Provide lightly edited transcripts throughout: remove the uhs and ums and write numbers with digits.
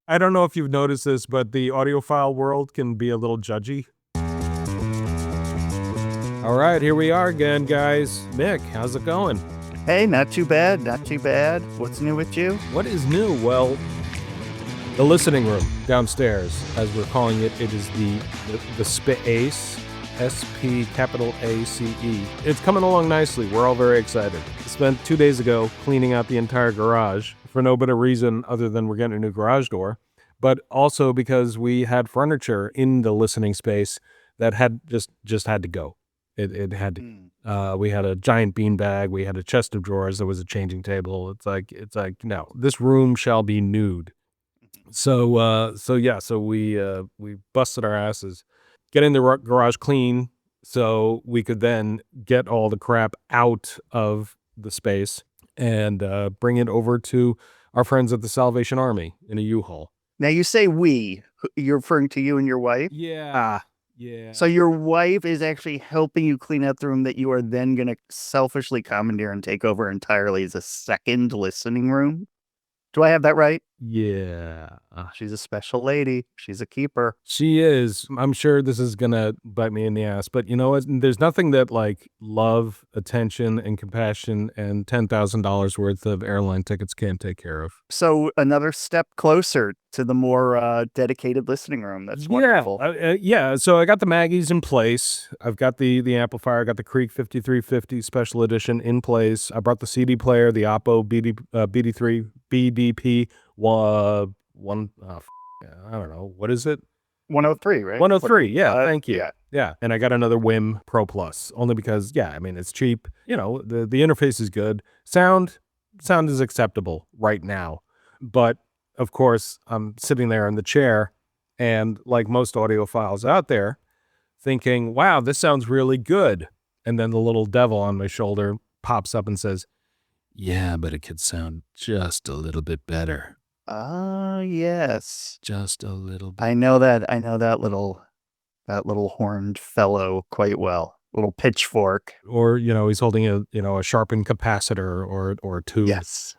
I don't know if you've noticed this, but the audiophile world can be a little judgy. All right, here we are again, guys. Mick, how's it going? Hey, not too bad, not too bad. What's new with you? What is new? Well, the listening room downstairs, as we're calling it, it is the space, S-P capital A-C-E. It's coming along nicely. We're all very excited. Spent 2 days ago cleaning out the entire garage for no better reason other than we're getting a new garage door, but also because we had furniture in the listening space that had just had to go. It had to. We had a giant beanbag. We had a chest of drawers. There was a changing table. It's like no, this room shall be nude. So we busted our asses getting the garage clean so we could then get all the crap out of the space and bring it over to our friends at the Salvation Army in a U-Haul. Now, you say we. You're referring to you and your wife? Yeah. So your wife is actually helping you clean out the room that you are then going to selfishly commandeer and take over entirely as a second listening room? Do I have that right? Yeah. She's a special lady. She's a keeper. She is. I'm sure this is gonna bite me in the ass, but you know what? There's nothing that like love, attention, and compassion and $10,000 worth of airline tickets can't take care of. So another step closer to the more dedicated listening room. That's wonderful. Yeah. So I got the Maggies in place. I've got the amplifier. I got the Krieg 5350 Special Edition in place. I brought the CD player, the Oppo BD3 BDP one. I don't know. What is it? 103, right? 103. Yeah. Thank you. Yeah. Yeah. And I got another WIM Pro Plus only because, yeah, I mean, it's cheap. You know, the interface is good. Sound is acceptable right now. But of course, I'm sitting there in the chair and like most audiophiles out there thinking, wow, this sounds really good. And then the little devil on my shoulder pops up and says, yeah, but it could sound just a little bit better. Yes. Just a little bit. I know that little horned fellow quite well. Little pitchfork. Or, you know, he's holding a sharpened capacitor or a tube. Yes.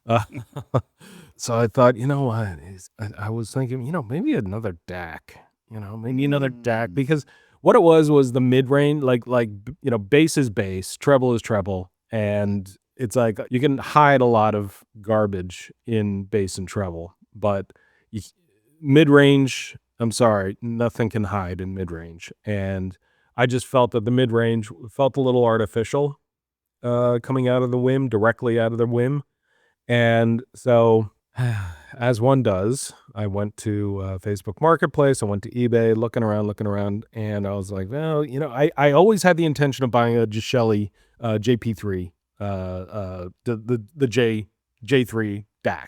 So I thought, you know what? I was thinking, you know, maybe another DAC. You know, maybe another DAC, because what it was the mid-range, like you know, bass is bass, treble is treble, and it's like you can hide a lot of garbage in bass and treble, but mid-range, I'm sorry, nothing can hide in mid-range. And I just felt that the mid-range felt a little artificial coming out of the WIM, directly out of the WIM. And so, as one does, I went to Facebook Marketplace, I went to eBay, looking around, and I was like, well, you know, I always had the intention of buying a Gishelli JP3, the J3 DAC.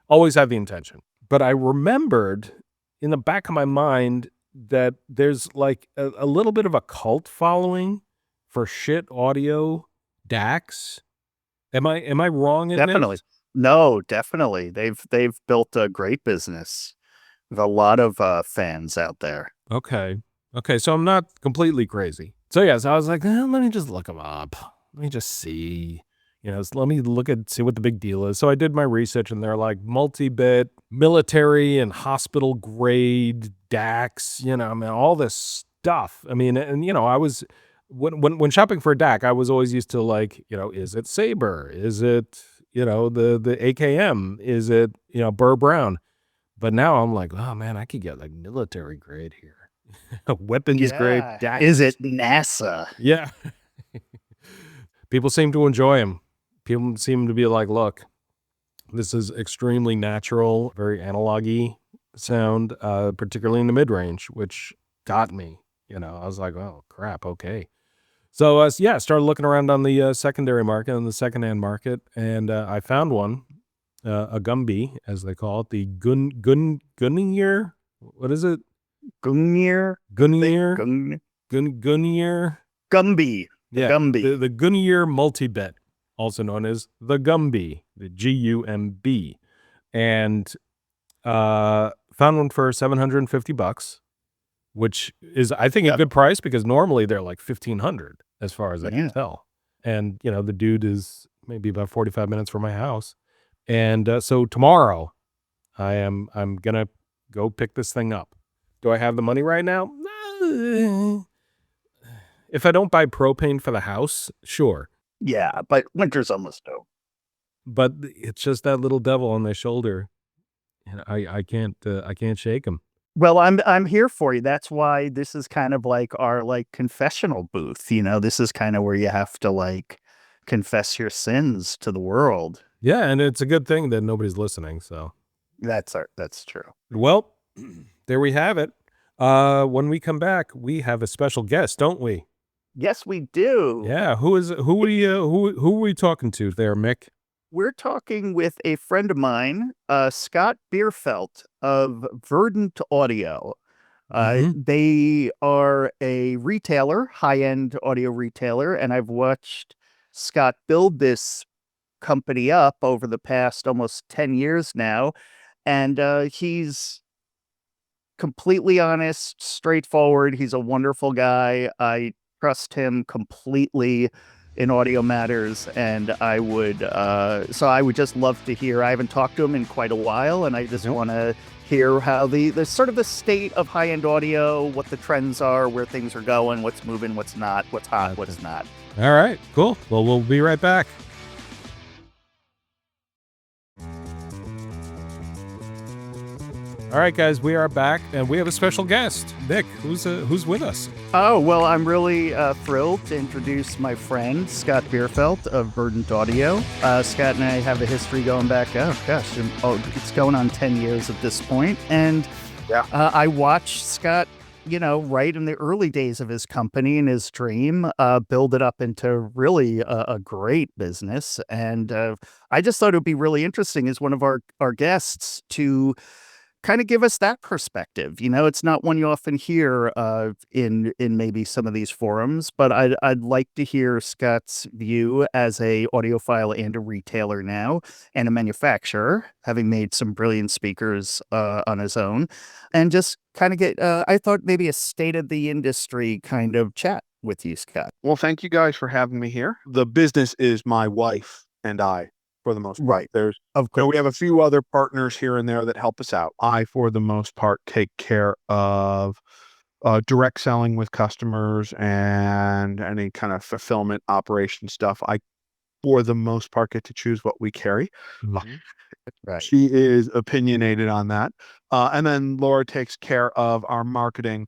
Always had the intention. But I remembered in the back of my mind that there's like a little bit of a cult following for shit audio DACs. Am I wrong in Definitely. this? No, definitely. They've built a great business with a lot of fans out there. Okay, so I'm not completely crazy. So yeah, so I was like, let me just look them up. Let me just see. You know, let me see what the big deal is. So I did my research, and they're like multi-bit, military and hospital grade DACs, you know, I mean, all this stuff. I mean, and you know, I was, when shopping for a DAC, I was always used to like, you know, is it Sabre? Is it, you know, the AKM? Is it, you know, Burr Brown? But now I'm like, oh man, I could get like military grade here. Weapons grade DAC. Is it NASA? Yeah. People seem to enjoy them. People seem to be like, look, this is extremely natural, very analog-y sound, particularly in the mid-range, which got me. You know, I was like, oh, crap, okay. So, yeah, started looking around on the secondary market, on the secondhand market, and I found one, a Gumby, as they call it, the Gunnier. What is it? Gunnier? Gunnier? Gumby. Yeah, Gumby. The Gunnier multi-bit, also known as the Gumby, the Gumb, and found one for $750, which is, I think, a good price, because normally they're like $1,500 as far as I can tell. And you know, the dude is maybe about 45 minutes from my house, and so tomorrow I'm gonna Go pick this thing up. Do I have the money right now? If I don't buy propane for the house, sure. Yeah, but winter's almost over. But it's just that little devil on their shoulder, and I can't shake him. Well, I'm here for you. That's why this is kind of like our like confessional booth. This is kind of where you have to like confess your sins to the world. Yeah, and it's a good thing that nobody's listening. So, That's true. well, there we have it. When we come back, we have a special guest, don't we? Yes, we do. Yeah, who are we talking to there, Mick? We're talking with a friend of mine, Scott Bierfeldt of Verdant Audio. They are a retailer, high-end audio retailer, and I've watched Scott build this company up over the past almost 10 years now. And he's completely honest, straightforward. He's a wonderful guy. I trust him completely in audio matters, and I would just love to hear. I haven't talked to him in quite a while, and I just want to hear how the sort of the state of high-end audio, what the trends are, where things are going, what's moving, what's not, what's hot, what's not. All right, cool. Well, we'll be right back. All right, guys, we are back, and we have a special guest, Nick, who's with us. Oh, well, I'm really thrilled to introduce my friend, Scott Bierfeldt of Verdant Audio. Scott and I have a history going back, it's going on 10 years at this point. And I watched Scott, right in the early days of his company and his dream, build it up into really a great business. And I just thought it would be really interesting as one of our guests to kind of give us that perspective. It's not one you often hear in maybe some of these forums, but I'd like to hear Scott's view as a audiophile and a retailer now, and a manufacturer, having made some brilliant speakers on his own, and just kind of get, I thought maybe a state of the industry kind of chat with you, Scott. Well, thank you guys for having me here. The business is my wife and I, for the most part. Right. There's, Of course. we have a few other partners here and there that help us out. I, for the most part, take care of direct selling with customers and any kind of fulfillment operation stuff. I, for the most part, get to choose what we carry. Right. She is opinionated on that. And then Laura takes care of our marketing,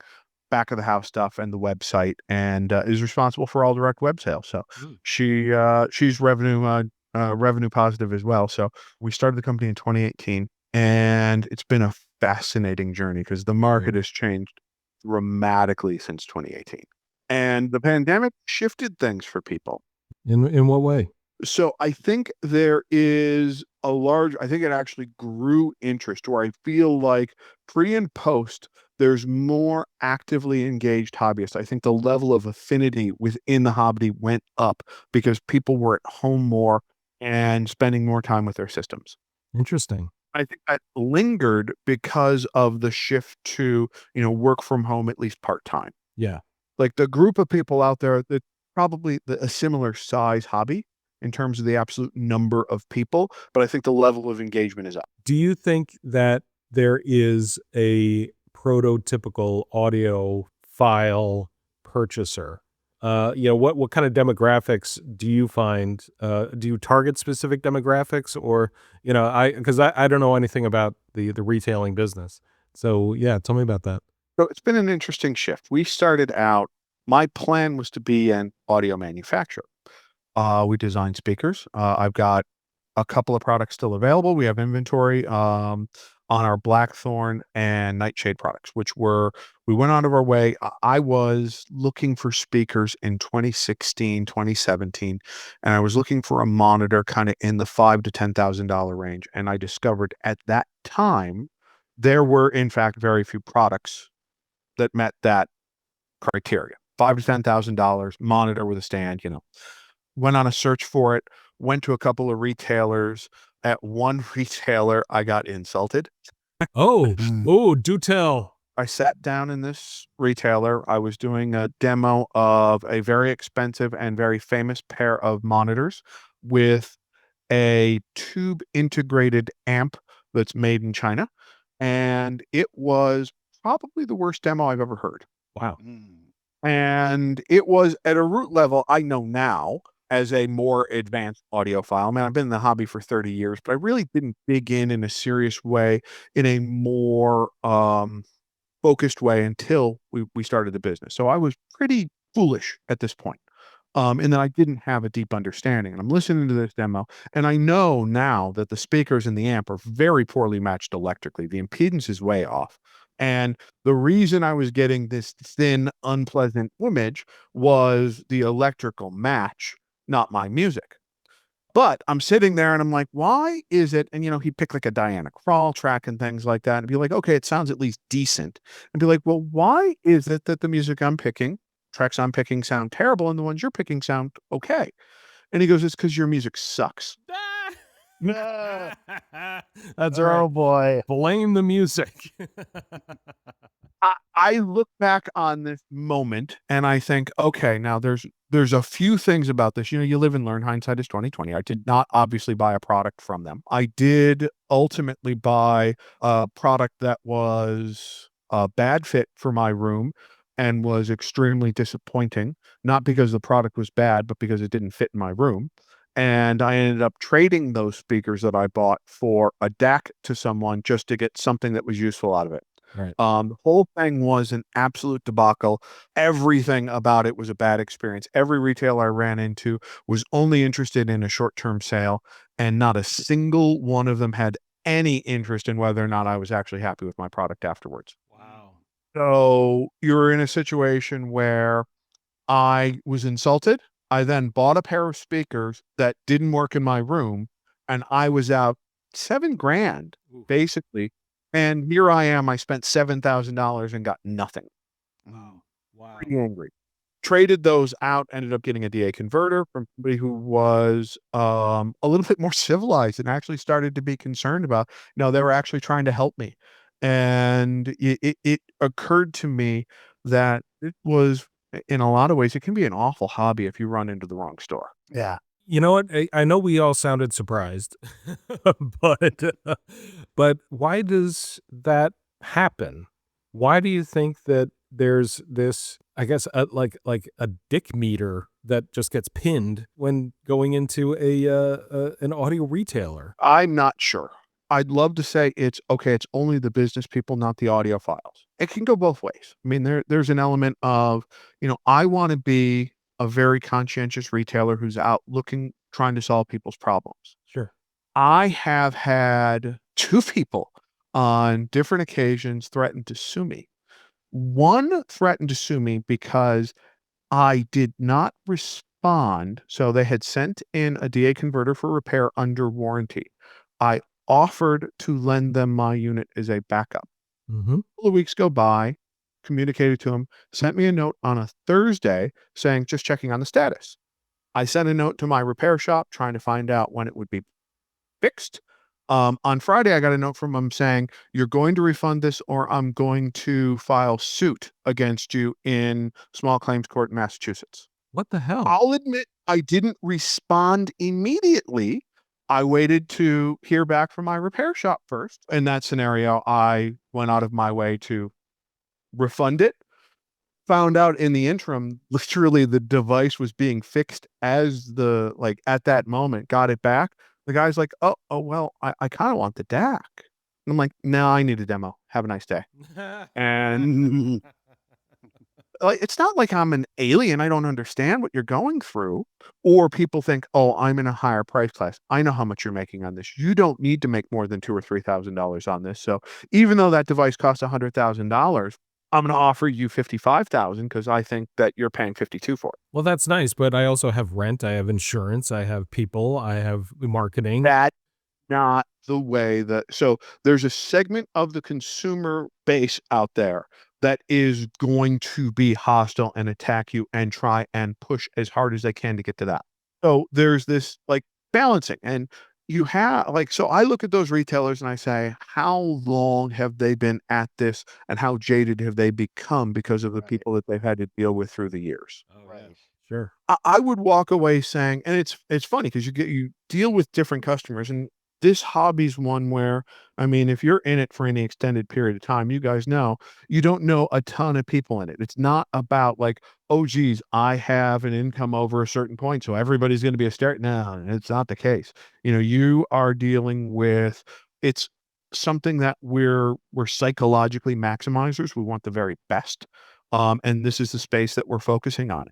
back of the house stuff, and the website, and is responsible for all direct web sales. So she's revenue positive as well. So we started the company in 2018, and it's been a fascinating journey because the market has changed dramatically since 2018, and the pandemic shifted things for people. In what way? So I think there is I think it actually grew interest, where I feel like pre and post, there's more actively engaged hobbyists. I think the level of affinity within the hobby went up because people were at home more and spending more time with their systems. Interesting. I think that lingered because of the shift to, work from home, at least part-time. Yeah. Like the group of people out there that probably a similar size hobby in terms of the absolute number of people, but I think the level of engagement is up. Do you think that there is a prototypical audiophile purchaser? What kind of demographics do you find? Do you target specific demographics, or because I don't know anything about the retailing business. So yeah, tell me about that. So it's been an interesting shift. We started out, my plan was to be an audio manufacturer. We design speakers. I've got a couple of products still available. We have inventory on our Blackthorn and Nightshade products, we went out of our way. I was looking for speakers in 2016, 2017, and I was looking for a monitor kind of in the $5,000 to $10,000 range. And I discovered at that time, there were in fact very few products that met that criteria. $5,000 to $10,000 monitor with a stand, Went on a search for it, went to a couple of retailers. At one retailer, I got insulted. Oh, do tell. I sat down in this retailer. I was doing a demo of a very expensive and very famous pair of monitors with a tube integrated amp that's made in China and it was probably the worst demo I've ever heard. Wow. And it was at a root level I know now as a more advanced audiophile. Man, I've been in the hobby for 30 years, but I really didn't dig in a serious way, in a more focused way until we started the business. So I was pretty foolish at this point. And then I didn't have a deep understanding. And I'm listening to this demo, and I know now that the speakers and the amp are very poorly matched electrically. The impedance is way off. And the reason I was getting this thin, unpleasant image was the electrical match, not my music. But I'm sitting there and I'm like, why is it? And, he picked like a Diana Krall track and things like that. And be like, okay, it sounds at least decent. And be like, well, why is it that the music I'm picking, tracks I'm picking sound terrible and the ones you're picking sound okay? And he goes, it's because your music sucks. That's Oh right. boy. Blame the music. I look back on this moment and I think, okay, now there's a few things about this. You live and learn. Hindsight is 2020. I did not obviously buy a product from them. I did ultimately buy a product that was a bad fit for my room and was extremely disappointing, not because the product was bad, but because it didn't fit in my room. And I ended up trading those speakers that I bought for a DAC to someone just to get something that was useful out of it. Right. The whole thing was an absolute debacle. Everything about it was a bad experience. Every retailer I ran into was only interested in a short-term sale, and not a single one of them had any interest in whether or not I was actually happy with my product afterwards. Wow. So you're in a situation where I was insulted. I then bought a pair of speakers that didn't work in my room, and I was out $7,000 Oof. basically. And here I am. I spent $7,000 and got nothing. Wow. Wow. Pretty angry. Traded those out. Ended up getting a DA converter from somebody who was a little bit more civilized and actually started to be concerned about. They were actually trying to help me, and it occurred to me that it was, in a lot of ways, it can be an awful hobby if you run into the wrong store. Yeah. You know what? I know we all sounded surprised, but why does that happen? Why do you think that there's this, I guess, like a dick meter that just gets pinned when going into an audio retailer? I'm not sure. I'd love to say it's okay. It's only the business people, not the audiophiles. It can go both ways. I mean, there's an element of, I want to be a very conscientious retailer who's out looking, trying to solve people's problems. Sure. I have had two people on different occasions threaten to sue me. One threatened to sue me because I did not respond. So they had sent in a DA converter for repair under warranty. I offered to lend them my unit as a backup. Mm-hmm. A couple of weeks go by, communicated to them, sent me a note on a Thursday saying, just checking on the status. I sent a note to my repair shop trying to find out when it would be fixed. On Friday, I got a note from them saying, you're going to refund this or I'm going to file suit against you in small claims court in Massachusetts. What the hell? I'll admit I didn't respond immediately. I waited to hear back from my repair shop first. In that scenario, I went out of my way to refund it. Found out in the interim, literally the device was being fixed at that moment, got it back. The guy's like, oh, well, I kind of want the DAC. And I'm like, no, I need a demo. Have a nice day. And it's not like I'm an alien. I don't understand what you're going through. Or people think, oh, I'm in a higher price class. I know how much you're making on this. You don't need to make more than $2,000 or $3,000 on this. So even though that device costs $100,000, I'm going to offer you $55,000 because I think that you're paying $52,000 for it. Well, that's nice, but I also have rent, I have insurance, I have people, I have marketing. That's not the way so there's a segment of the consumer base out there that is going to be hostile and attack you and try and push as hard as they can to get to that. So there's this balancing, and you have so I look at those retailers and I say, how long have they been at this and how jaded have they become because of the people that they've had to deal with through the years? Oh, right. Sure. I would walk away saying, and it's funny because you deal with different customers, and this hobby's one where, I mean, if you're in it for any extended period of time, you guys know, you don't know a ton of people in it. It's not about like, oh, geez, I have an income over a certain point, so everybody's going to be a start. No, it's not the case. You are dealing with, it's something that we're psychologically maximizers. We want the very best. And this is the space that we're focusing on.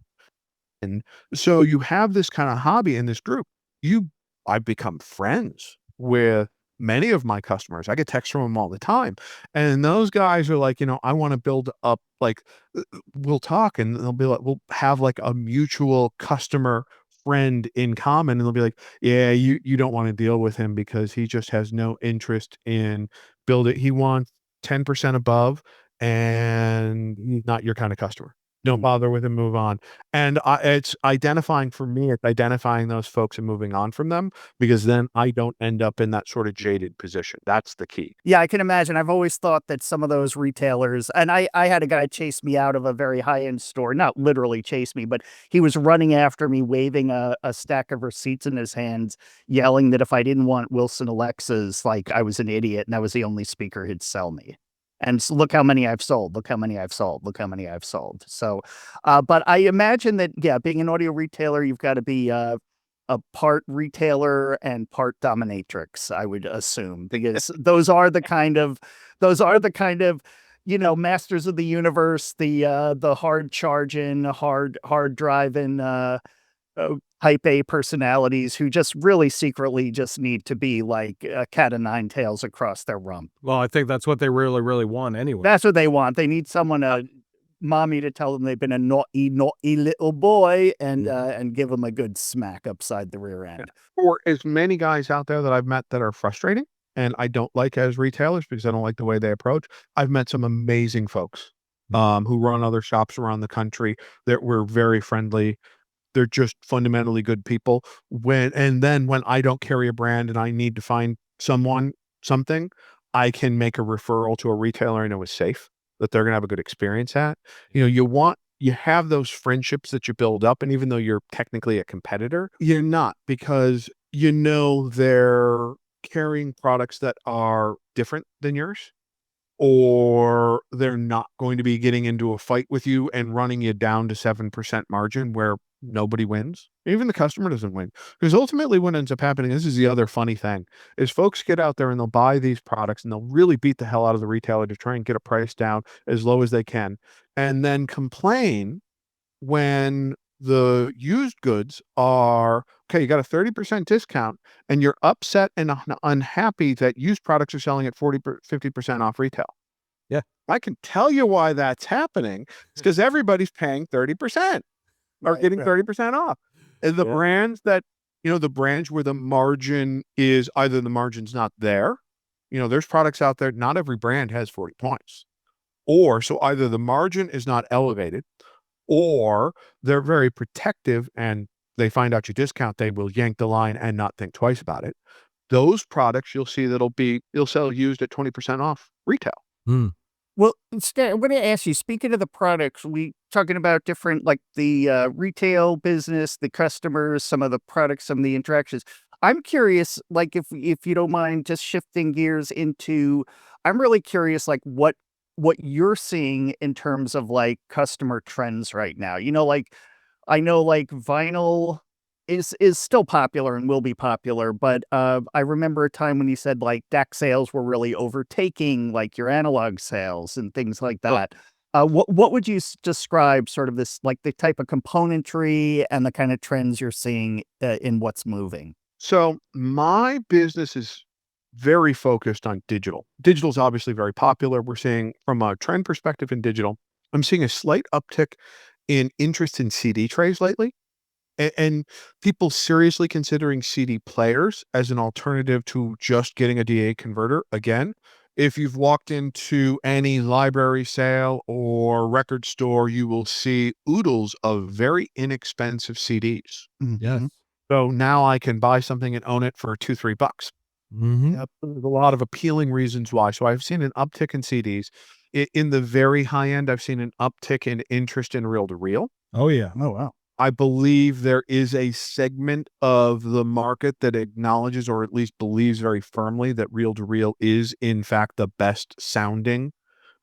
And so you have this kind of hobby in this group. I've become friends with many of my customers. I get texts from them all the time. And those guys are like, I want to build up, like, we'll talk and they'll be like, we'll have like a mutual customer friend in common. And they'll be like, yeah, you don't want to deal with him because he just has no interest in building. He wants 10% above and he's not your kind of customer. Don't bother with him, move on. And it's identifying for me, it's identifying those folks and moving on from them, because then I don't end up in that sort of jaded position. That's the key. Yeah, I can imagine. I've always thought that some of those retailers, and I had a guy chase me out of a very high-end store, not literally chase me, but he was running after me, waving a stack of receipts in his hands, yelling that if I didn't want Wilson Alexas, like I was an idiot and that was the only speaker he'd sell me. And so look how many I've sold. Look how many I've sold. Look how many I've sold. So, but I imagine that, yeah, being an audio retailer, you've got to be a part retailer and part dominatrix, I would assume, because those are the kind of, masters of the universe, the hard charging, hard driving, type A personalities who just really secretly just need to be like a cat of nine tails across their rump. Well, I think that's what they really, really want anyway. That's what they want. They need someone, mommy, to tell them they've been a naughty little boy and give them a good smack upside the rear end. For as many guys out there that I've met that are frustrating and I don't like as retailers because I don't like the way they approach, I've met some amazing folks who run other shops around the country that were very friendly. They're just fundamentally good people. And then when I don't carry a brand and I need to find something, I can make a referral to a retailer I know is safe, that they're going to have a good experience at. You have those friendships that you build up. And even though you're technically a competitor, you're not, because they're carrying products that are different than yours, or they're not going to be getting into a fight with you and running you down to 7% margin where nobody wins. Even the customer doesn't win. Because ultimately what ends up happening, this is the other funny thing, is folks get out there and they'll buy these products and they'll really beat the hell out of the retailer to try and get a price down as low as they can, and then complain when the used goods are, okay, you got a 30% discount and you're upset and unhappy that used products are selling at 50% off retail. Yeah. I can tell you why that's happening. It's because everybody's paying 30% or getting 30% off. And the brands that, the brands where the margin is either the margin's not there, there's products out there, not every brand has 40 points. Or so either the margin is not elevated, or they're very protective and they find out you discount, they will yank the line and not think twice about it. Those products you'll see you'll sell used at 20% off retail. Well, instead, I'm going to ask you, speaking of the products, we talking about different, like the retail business, the customers, some of the products, some of the interactions. I'm curious, like, if you don't mind just shifting gears into, I'm really curious, like what you're seeing in terms of like customer trends right now. Like, I know like vinyl is still popular and will be popular, but I remember a time when you said like DAC sales were really overtaking like your analog sales and things like that. What would you describe sort of this, like the type of componentry and the kind of trends you're seeing in what's moving? So my business is very focused on digital. Digital is obviously very popular. We're seeing, from a trend perspective in digital, I'm seeing a slight uptick in interest in CD trays lately, and people seriously considering CD players as an alternative to just getting a DA converter. Again, if you've walked into any library sale or record store, you will see oodles of very inexpensive CDs. Yes. So now I can buy something and own it for $2-3. Yep. There's a lot of appealing reasons why. So I've seen an uptick in CDs. In the very high end, I've seen an uptick in interest in reel-to-reel. Oh, yeah. Oh, wow. I believe there is a segment of the market that acknowledges, or at least believes very firmly, that reel-to-reel is in fact the best sounding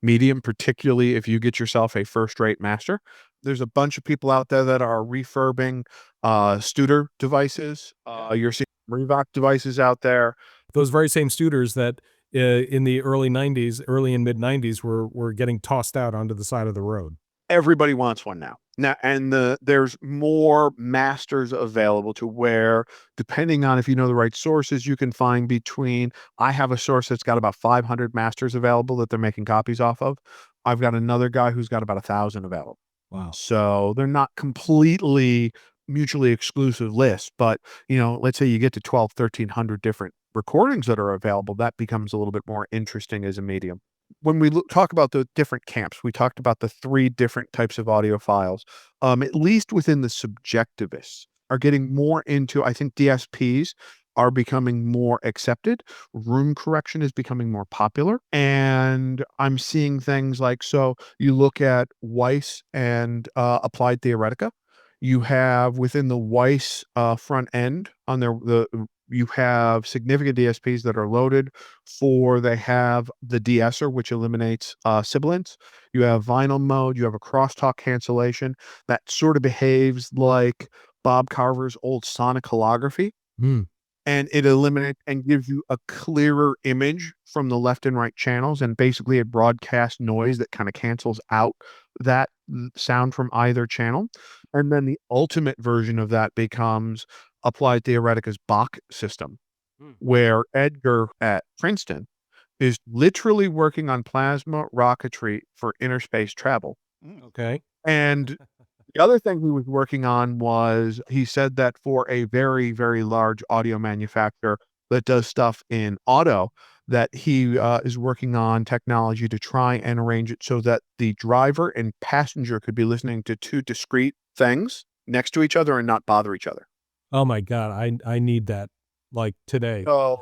medium, particularly if you get yourself a first-rate master. There's a bunch of people out there that are refurbing Studer devices. You're seeing Revox devices out there. Those very same Studers that in the early 90s, early and mid 90s were getting tossed out onto the side of the road. Everybody wants one now. And there's more masters available to where, depending on if you know the right sources, you can find between. I have a source that's got about 500 masters available that they're making copies off of. I've got another guy who's got about 1,000 available. Wow. So they're not completely mutually exclusive lists, but let's say you get to 12, 1,300 different recordings that are available, that becomes a little bit more interesting as a medium. When we talk about the different camps, we talked about the 3 different types of audiophiles, at least within the subjectivists, are getting more into, I think DSPs are becoming more accepted. Room correction is becoming more popular. And I'm seeing things like, so you look at Weiss and Applied Theoretica. You have within the Weiss front end on you have significant DSPs that are loaded they have the de-esser, which eliminates sibilance. You have vinyl mode. You have a crosstalk cancellation that sort of behaves like Bob Carver's old sonic holography. And it eliminates and gives you a clearer image from the left and right channels, and basically a broadcast noise that kind of cancels out that sound from either channel. And then the ultimate version of that becomes Applied Theoretica's Bach system, where Edgar at Princeton is literally working on plasma rocketry for inner space travel. Okay. And the other thing he was working on was, he said that for a very, very large audio manufacturer that does stuff in auto, that he is working on technology to try and arrange it so that the driver and passenger could be listening to 2 discrete things next to each other and not bother each other. Oh my God, I need that like today. So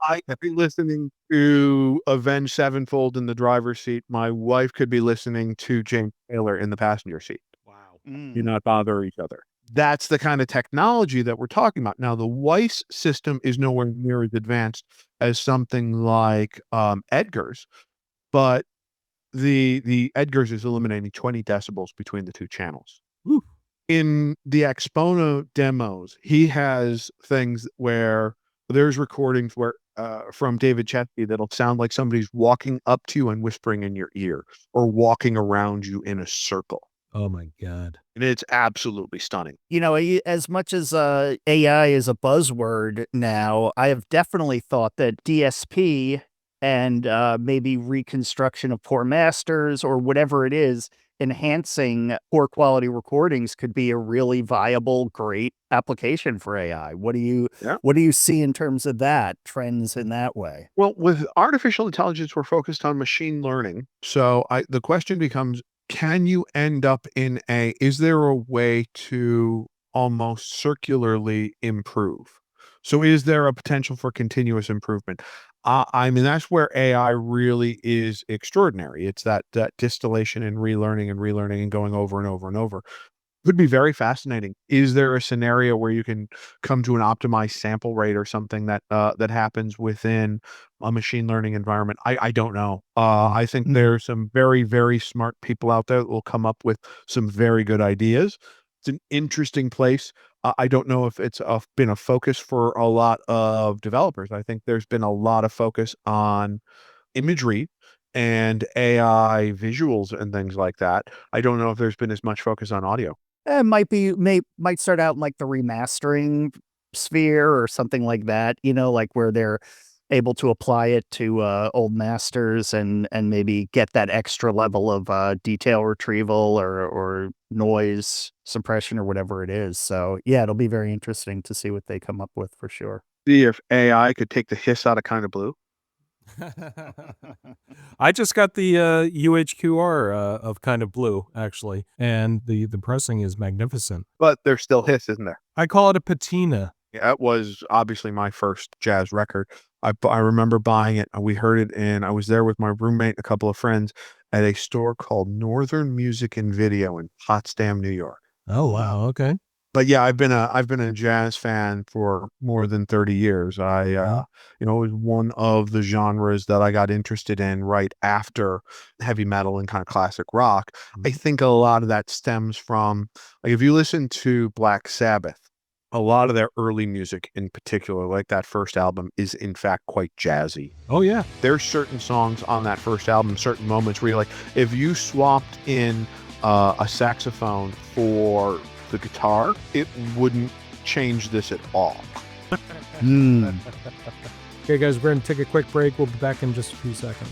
I could be listening to Avenged Sevenfold in the driver's seat. My wife could be listening to James Taylor in the passenger seat. Wow. Do not bother each other. That's the kind of technology that we're talking about. Now, the Weiss system is nowhere near as advanced as something like Edgar's, but the Edgar's is eliminating 20 decibels between the 2 channels. Woo. In the Expono demos, he has things where there's recordings where from David Chesky that'll sound like somebody's walking up to you and whispering in your ear, or walking around you in a circle. Oh my God. And it's absolutely stunning. As much as AI is a buzzword now, I have definitely thought that DSP and maybe reconstruction of poor masters or whatever it is, enhancing poor quality recordings could be a really viable, great application for AI. What do you see in terms of that, trends in that way? Well, with artificial intelligence, we're focused on machine learning. So the question becomes, can you end up is there a way to almost circularly improve? So is there a potential for continuous improvement? I mean, that's where AI really is extraordinary. It's that distillation and relearning and going over and over and over. Could be very fascinating. Is there a scenario where you can come to an optimized sample rate or something that happens within a machine learning environment? I don't know. I think there's some very, very smart people out there that will come up with some very good ideas. It's an interesting place. I don't know if it's been a focus for a lot of developers. I think there's been a lot of focus on imagery and AI visuals and things like that. I don't know if there's been as much focus on audio. It might start out in like the remastering sphere or something like that, like where they're able to apply it to old masters and maybe get that extra level of detail retrieval or noise suppression or whatever it is. So yeah, it'll be very interesting to see what they come up with for sure. See if AI could take the hiss out of Kind of Blue. I just got the UHQR of Kind of Blue, actually, and the pressing is magnificent. But there's still hiss, isn't there? I call it a patina. Yeah, it was obviously my first jazz record. I remember buying it, and we heard it, and I was there with my roommate and a couple of friends at a store called Northern Music and Video in Potsdam, New York. Oh, wow. Okay. But yeah, I've been a jazz fan for more than 30 years. It was one of the genres that I got interested in right after heavy metal and kind of classic rock. I think a lot of that stems from, like, if you listen to Black Sabbath, a lot of their early music in particular, like that first album, is in fact quite jazzy. Oh, yeah. There's certain songs on that first album, certain moments where you're like, if you swapped in a saxophone for the guitar, it wouldn't change this at all. Okay, guys, we're going to take a quick break. We'll be back in just a few seconds.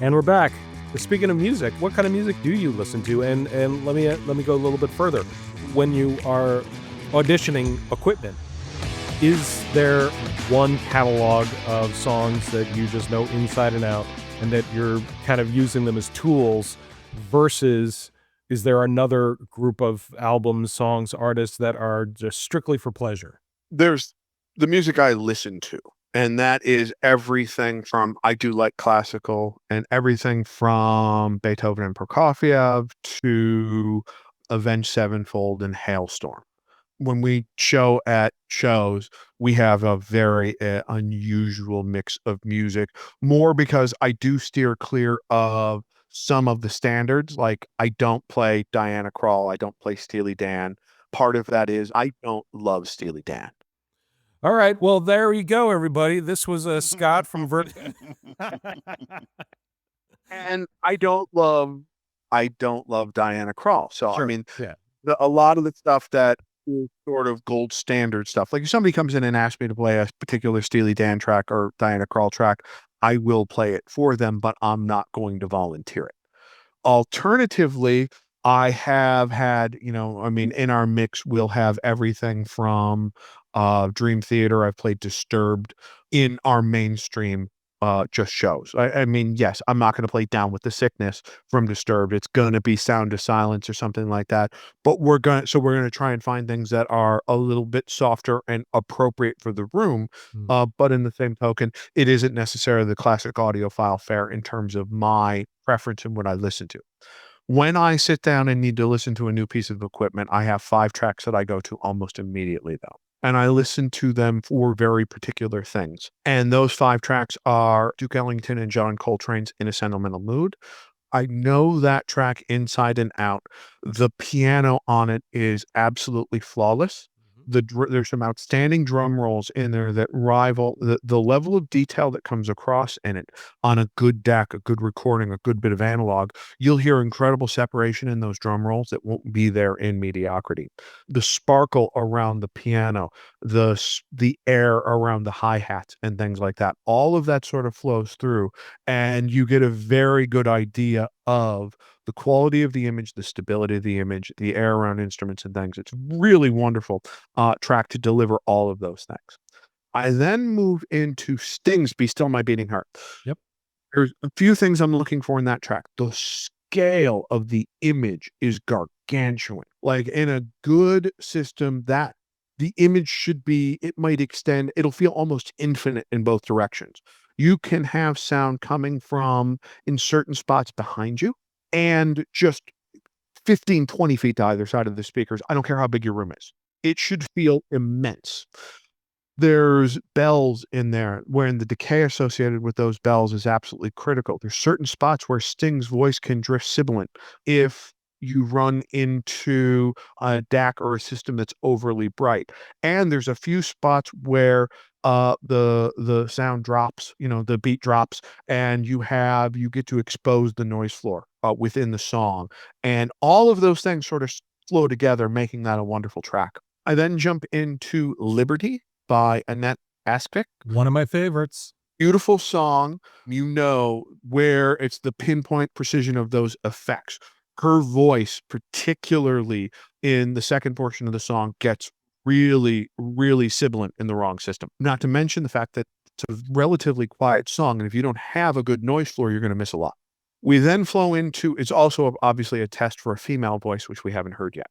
And we're back. Speaking of music, what kind of music do you listen to? And let me go a little bit further. When you are auditioning equipment, is there one catalog of songs that you just know inside and out and that you're kind of using them as tools versus is there another group of albums, songs, artists that are just strictly for pleasure? There's the music I listen to, and that is everything from, I do like classical, and everything from Beethoven and Prokofiev to Avenged Sevenfold and Hailstorm. When we show at shows, we have a very unusual mix of music, more because I do steer clear of some of the standards. Like, I don't play Diana Krall, I don't play Steely Dan. Part of that is I don't love Steely Dan. All right. Well, there you go, everybody. This was Scott from Verdant. And I don't love Diana Krall. So, I mean, Yeah. a lot of the stuff that is sort of gold standard stuff, like if somebody comes in and asks me to play a particular Steely Dan track or Diana Krall track, I will play it for them, but I'm not going to volunteer it. Alternatively, I have had, I mean, in our mix, we'll have everything from Dream Theater. I've played Disturbed in our mainstream just shows. I mean, yes, I'm not going to play Down with the Sickness from Disturbed. It's going to be Sound of Silence or something like that. But we're going to try and find things that are a little bit softer and appropriate for the room. But in the same token, it isn't necessarily the classic audiophile fare in terms of my preference and what I listen to. When I sit down and need to listen to a new piece of equipment, I have 5 tracks that I go to almost immediately, though. And I listen to them for very particular things. And those 5 tracks are Duke Ellington and John Coltrane's In a Sentimental Mood. I know that track inside and out. The piano on it is absolutely flawless. There's some outstanding drum rolls in there that rival the level of detail that comes across in it on a good DAC, a good recording, a good bit of analog. You'll hear incredible separation in those drum rolls that won't be there in mediocrity. The sparkle around the piano, the air around the hi-hats and things like that, all of that sort of flows through, and you get a very good idea of the quality of the image, the stability of the image, the air around instruments and things. It's really wonderful track to deliver all of those things. I then move into Sting's Be Still My Beating Heart. Yep. There's a few things I'm looking for in that track. The scale of the image is gargantuan. Like, in a good system, that the image it might extend, it'll feel almost infinite in both directions. You can have sound coming from in certain spots behind you and just 15, 20 feet to either side of the speakers. I don't care how big your room is. It should feel immense. There's bells in there wherein the decay associated with those bells is absolutely critical. There's certain spots where Sting's voice can drift sibilant if you run into a DAC or a system that's overly bright. And there's a few spots where the sound drops, the beat drops, and you get to expose the noise floor within the song. And all of those things sort of flow together, making that a wonderful track. I then jump into Liberty by Annette Aspic. One of my favorites. Beautiful song, where it's the pinpoint precision of those effects. Her voice, particularly in the second portion of the song, gets really, really sibilant in the wrong system. Not to mention the fact that it's a relatively quiet song, and if you don't have a good noise floor, you're going to miss a lot. We then flow into, it's also obviously a test for a female voice, which we haven't heard yet.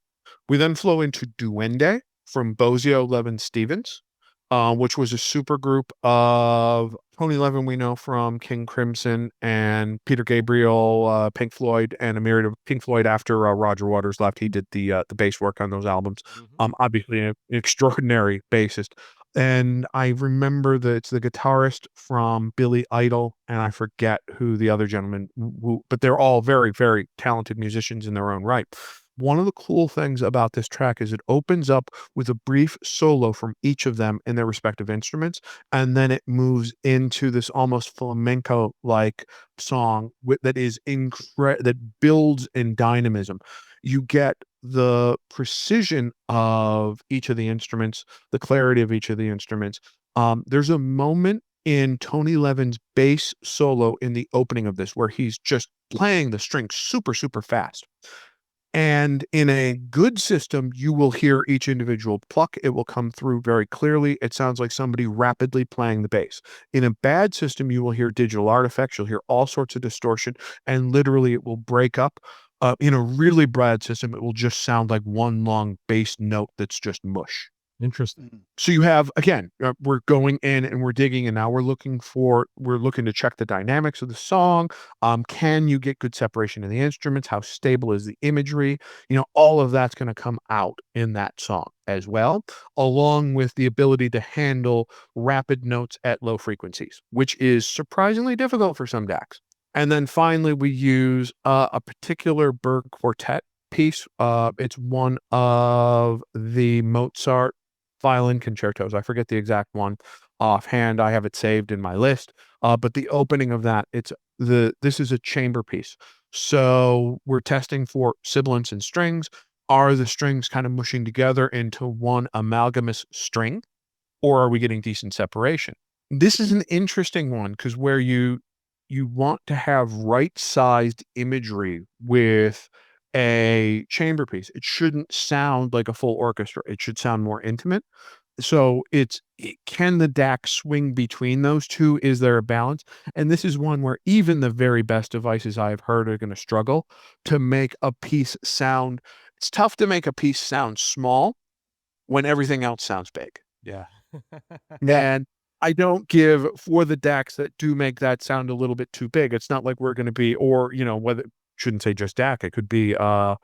We then flow into Duende from Bozio Levin Stevens. which was a super group of Tony Levin, we know from King Crimson, and Peter Gabriel, Pink Floyd, and a myriad of Pink Floyd after Roger Waters left. He did the bass work on those albums. Obviously an extraordinary bassist. And I remember that it's the guitarist from Billy Idol, and I forget who the other gentleman, but they're all very, very talented musicians in their own right. One of the cool things about this track is it opens up with a brief solo from each of them in their respective instruments, and then it moves into this almost flamenco-like song that is that builds in dynamism. You get the precision of each of the instruments, the clarity of each of the instruments. There's a moment in Tony Levin's bass solo in the opening of this where he's just playing the string super, super fast. And in a good system, you will hear each individual pluck. It will come through very clearly. It sounds like somebody rapidly playing the bass. In a bad system, you will hear digital artifacts. You'll hear all sorts of distortion, and literally it will break up. In a really bad system, it will just sound like one long bass note that's just mush. Interesting. So you have, again, we're going in and we're digging, and now we're looking to check the dynamics of the song. Can you get good separation in the instruments? How stable is the imagery? All of that's going to come out in that song as well, along with the ability to handle rapid notes at low frequencies, which is surprisingly difficult for some DACs. And then finally, we use a particular Berg quartet piece. It's one of the Mozart violin concertos. I forget the exact one offhand. I have it saved in my list. But the opening of that, this is a chamber piece. So we're testing for sibilance and strings. Are the strings kind of mushing together into one amalgamous string, or are we getting decent separation? This is an interesting one because where you want to have right-sized imagery with a chamber piece. It shouldn't sound like a full orchestra. It should sound more intimate. So can the DAC swing between those two? Is there a balance? And this is one where even the very best devices I have heard are going to struggle to make a piece sound. It's tough to make a piece sound small when everything else sounds big. Yeah. And I don't give for the DACs that do make that sound a little bit too big. It's not like we're going to be, or, whether shouldn't say just DAC, it could be a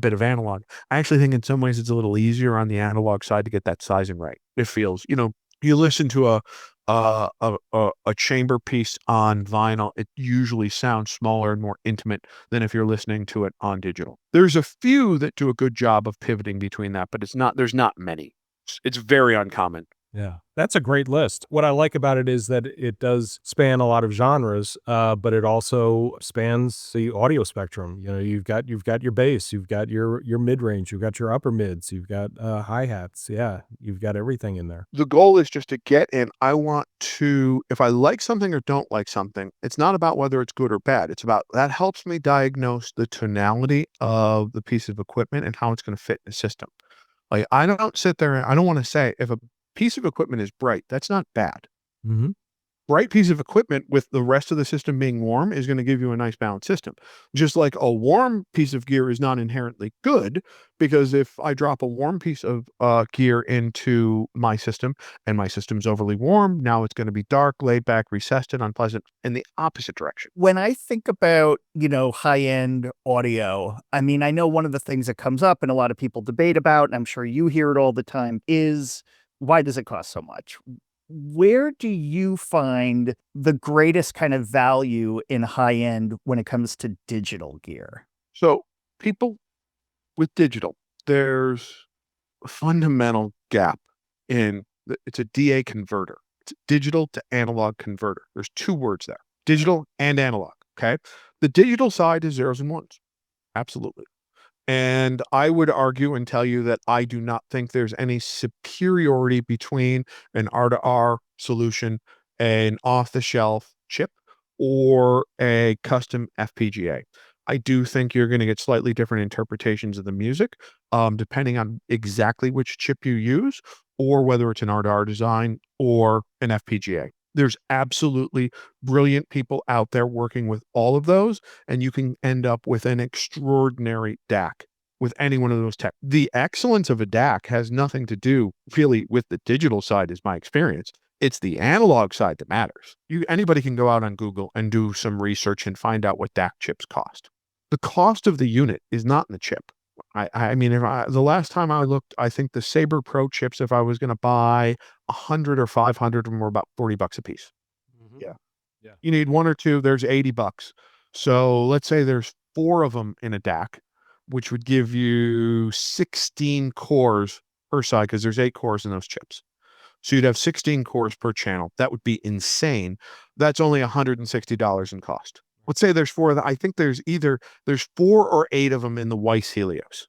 bit of analog. I actually think in some ways it's a little easier on the analog side to get that sizing right. It feels, you listen to a chamber piece on vinyl, it usually sounds smaller and more intimate than if you're listening to it on digital. There's a few that do a good job of pivoting between that, but there's not many. It's very uncommon. Yeah, that's a great list. What I like about it is that it does span a lot of genres, but it also spans the audio spectrum. You've got your bass, you've got your mid range, you've got your upper mids, you've got hi hats. Yeah, you've got everything in there. The goal is just to get in. If I like something or don't like something, it's not about whether it's good or bad. It's about that helps me diagnose the tonality of the piece of equipment and how it's going to fit in the system. Like I don't sit there and I don't want to say if a piece of equipment is bright, that's not bad. Mm-hmm. Bright piece of equipment with the rest of the system being warm is going to give you a nice balanced system. Just like a warm piece of gear is not inherently good, because if I drop a warm piece of gear into my system and my system's overly warm, now it's going to be dark, laid back, recessed, and unpleasant in the opposite direction. When I think about, high-end audio, I mean, I know one of the things that comes up and a lot of people debate about, and I'm sure you hear it all the time, is why does it cost so much? Where do you find the greatest kind of value in high end when it comes to digital gear? So people with digital, there's a fundamental gap it's a DA converter. It's a digital to analog converter. There's two words there, digital and analog. Okay. The digital side is zeros and ones. Absolutely. And I would argue and tell you that I do not think there's any superiority between an R2R solution, an off-the-shelf chip, or a custom FPGA. I do think you're going to get slightly different interpretations of the music, depending on exactly which chip you use, or whether it's an R2R design or an FPGA. There's absolutely brilliant people out there working with all of those, and you can end up with an extraordinary DAC with any one of those tech. The excellence of a DAC has nothing to do really with the digital side, is my experience. It's the analog side that matters. Anybody can go out on Google and do some research and find out what DAC chips cost. The cost of the unit is not in the chip. I mean, the last time I looked, I think the Sabre Pro chips, if I was going to buy 100 or 500 of them, were about $40 a piece. Mm-hmm. Yeah. Yeah. You need one or two, there's $80. So let's say there's 4 of them in a DAC, which would give you 16 cores per side, because there's 8 cores in those chips. So you'd have 16 cores per channel. That would be insane. That's only $160 in cost. Let's say there's 4 of them. I think there's 4 or 8 of them in the Weiss Helios.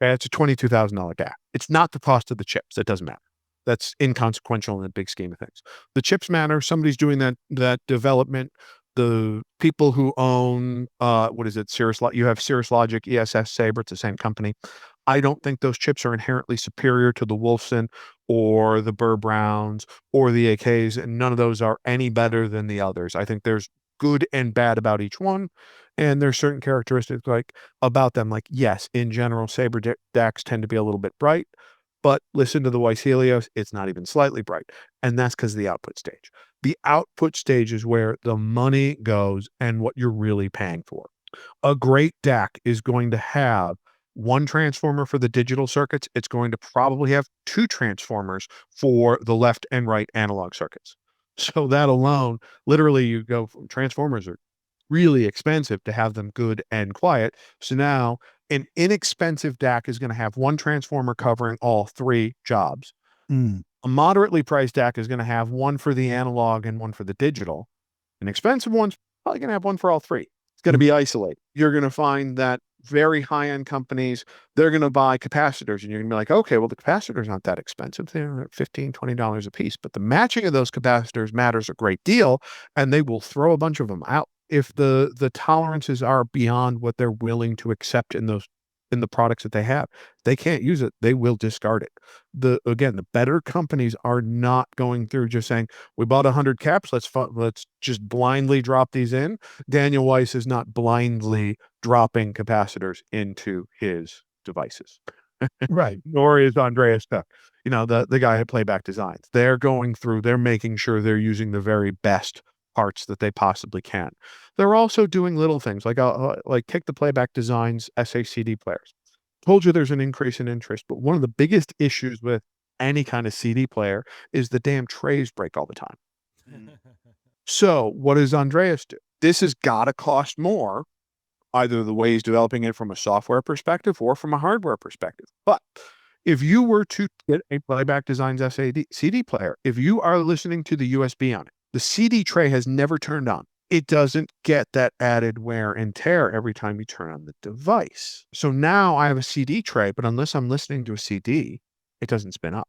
Okay, it's a $22,000 DAC. It's not the cost of the chips. It doesn't matter. That's inconsequential in the big scheme of things. The chips matter. Somebody's doing that development. The people who own what is it? You have Cirrus Logic, ESS, Sabre. It's the same company. I don't think those chips are inherently superior to the Wolfson or the Burr Browns or the AKs, and none of those are any better than the others. I think there's good and bad about each one, and there's certain characteristics about them. Like, yes, in general, Sabre DACs tend to be a little bit bright, but listen to the Weiss Helios, it's not even slightly bright, and that's because of the output stage. The output stage is where the money goes and what you're really paying for. A great DAC is going to have 1 transformer for the digital circuits. It's going to probably have 2 transformers for the left and right analog circuits. So that alone, literally, you go from transformers are really expensive to have them good and quiet. So now an inexpensive DAC is going to have 1 transformer covering all 3 jobs. A moderately priced DAC is going to have 1 for the analog and 1 for the digital. An expensive one's probably going to have 1 for all 3. It's going to be isolated. You're going to find that very high-end companies, they're going to buy capacitors, and you're going to be like, okay, well, the capacitors aren't that expensive. They're $15, $20 a piece, but the matching of those capacitors matters a great deal, and they will throw a bunch of them out if the tolerances are beyond what they're willing to accept in the products that they have. They can't use it. They will discard it. The better companies are not going through just saying, we bought 100 caps. Let's just blindly drop these in. Daniel Weiss is not blindly dropping capacitors into his devices. Right. Nor is Andreas Tuck, the guy at Playback Designs. They're going through, they're making sure they're using the very best parts that they possibly can. They're also doing little things like take the Playback Designs SACD players. Told you there's an increase in interest, but one of the biggest issues with any kind of CD player is the damn trays break all the time. So what does Andreas do? This has got to cost more, either the way he's developing it from a software perspective or from a hardware perspective. But if you were to get a Playback Designs CD player, if you are listening to the USB on it, the CD tray has never turned on. It doesn't get that added wear and tear every time you turn on the device. So now I have a CD tray, but unless I'm listening to a CD, it doesn't spin up.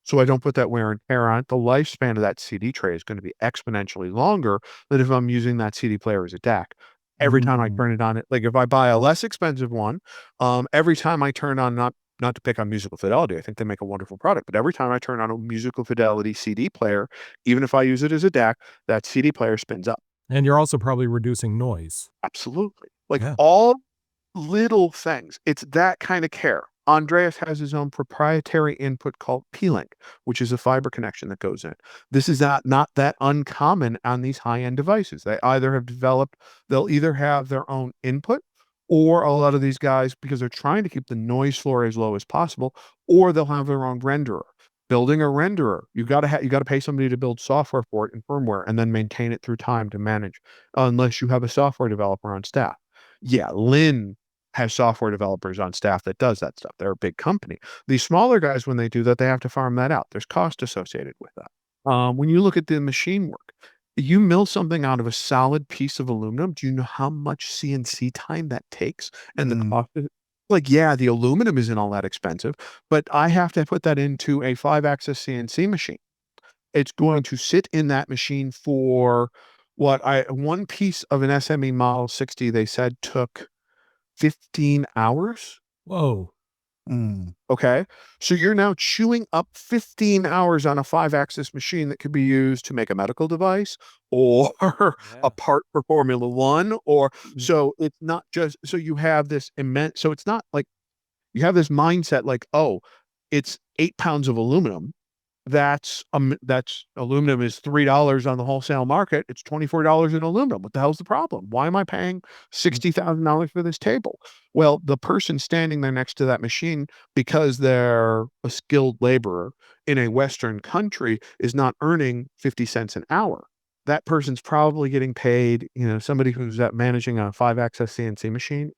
So I don't put that wear and tear on it. The lifespan of that CD tray is going to be exponentially longer than if I'm using that CD player as a DAC. Every time I turn it on, like if I buy a less expensive one, every time I turn on, not to pick on Musical Fidelity, I think they make a wonderful product, but every time I turn on a Musical Fidelity CD player, even if I use it as a DAC, that CD player spins up. And you're also probably reducing noise. Absolutely. All little things. It's that kind of care. Andreas has his own proprietary input called P-Link, which is a fiber connection that goes in. This is not that uncommon on these high-end devices. They'll either have their own input, or a lot of these guys, because they're trying to keep the noise floor as low as possible, or they'll have their own renderer. Building a renderer, you got to pay somebody to build software for it and firmware, and then maintain it through time to manage, unless you have a software developer on staff. Yeah, Lynn has software developers on staff that does that stuff. They're a big company. These smaller guys, when they do that, they have to farm that out. There's cost associated with that. When you look at the machine work, you mill something out of a solid piece of aluminum. Do you know how much CNC time that takes? And the cost of it? The aluminum isn't all that expensive, but I have to put that into a 5-axis CNC machine. It's going to sit in that machine for one piece of an SME Model 60, they said, took 15 hours. Whoa. Okay. So you're now chewing up 15 hours on a 5-axis machine that could be used to make a medical device or a part for Formula One, so it's not just, so you have this immense, so it's not like You have this mindset like, oh, it's 8 pounds of aluminum. That's aluminum is $3 on the wholesale market. It's $24 in aluminum. What the hell's the problem? Why am I paying $60,000 for this table? Well, the person standing there next to that machine, because they're a skilled laborer in a Western country, is not earning 50 cents an hour. That person's probably getting paid, somebody who's managing a 5-axis CNC machine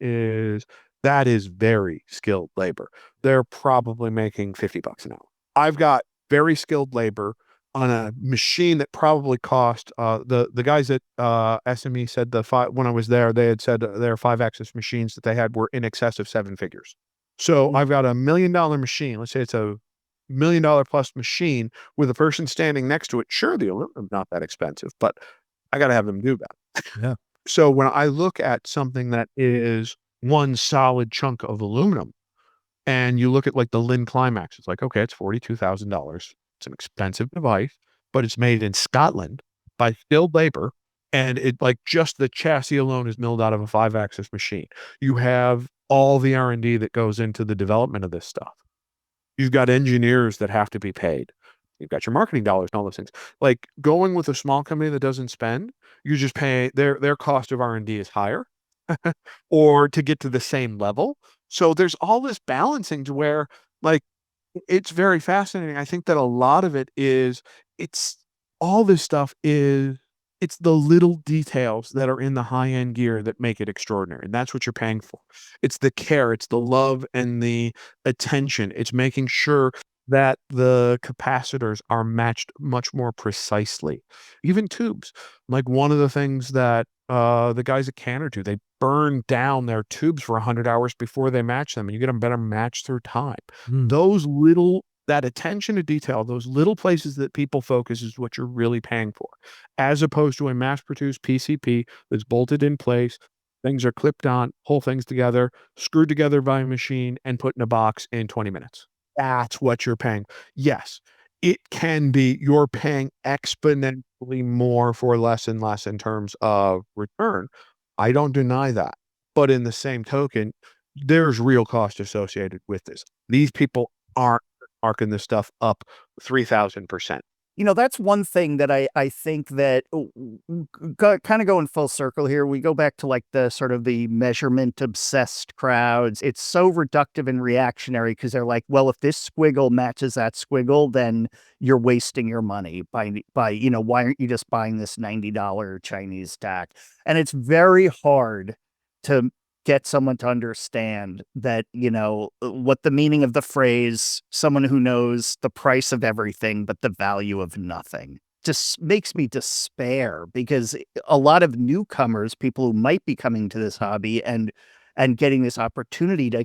that is very skilled labor. They're probably making $50 an hour. I've got very skilled labor on a machine that probably cost the guys at SME said when I was there, they had said their 5-axis machines that they had were in excess of 7 figures. So I've got $1 million machine. Let's say it's a $1 million plus machine with a person standing next to it. Sure, the aluminum's not that expensive, but I got to have them do that. Yeah. So when I look at something that is one solid chunk of aluminum, and you look at like the Lin Climax, it's like, okay, it's $42,000. It's an expensive device, but it's made in Scotland by skilled labor. And it like just the chassis alone is milled out of a 5-axis machine. You have all the R&D that goes into the development of this stuff. You've got engineers that have to be paid. You've got your marketing dollars and all those things. Like going with a small company that doesn't spend, you just pay their cost of R&D is higher or to get to the same level. So there's all this balancing to where like it's very fascinating. I think that a lot of it it's all this stuff it's the little details that are in the high-end gear that make it extraordinary. And that's what you're paying for. It's the care, it's the love and the attention. It's making sure that the capacitors are matched much more precisely. Even tubes. Like one of the things that the guys at Cantor do, they burn down their tubes for 100 hours before they match them, and you get a better match through time. That attention to detail, those little places that people focus is what you're really paying for, as opposed to a mass-produced PCP that's bolted in place. Things are clipped on, whole things together, screwed together by a machine, and put in a box in 20 minutes. That's what you're paying. Yes, it can be you're paying exponentially more for less and less in terms of return. I don't deny that. But in the same token, there's real cost associated with this. These people aren't marking this stuff up 3,000%. That's one thing that I think that kind of going full circle here. We go back to like the sort of the measurement obsessed crowds. It's so reductive and reactionary because they're like, well, if this squiggle matches that squiggle, then you're wasting your money by why aren't you just buying this $90 Chinese tack? And it's very hard to get someone to understand that, what the meaning of the phrase, someone who knows the price of everything, but the value of nothing, just makes me despair, because a lot of newcomers, people who might be coming to this hobby and getting this opportunity to,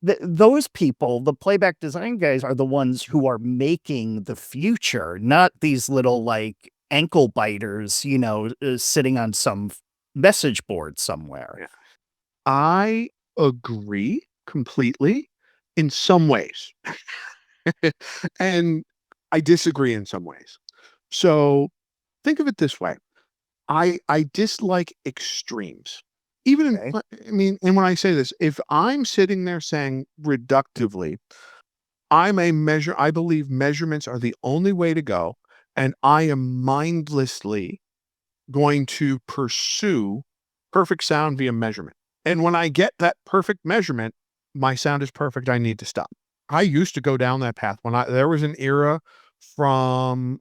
those people, the playback design guys, are the ones who are making the future, not these little like ankle biters, sitting on some message board somewhere. Yeah. I agree completely in some ways. And I disagree in some ways. So think of it this way. I dislike extremes. Even Okay. and when I say this, if I'm sitting there saying reductively, I believe measurements are the only way to go, and I am mindlessly going to pursue perfect sound via measurement. And when I get that perfect measurement, my sound is perfect. I need to stop. I used to go down that path there was an era from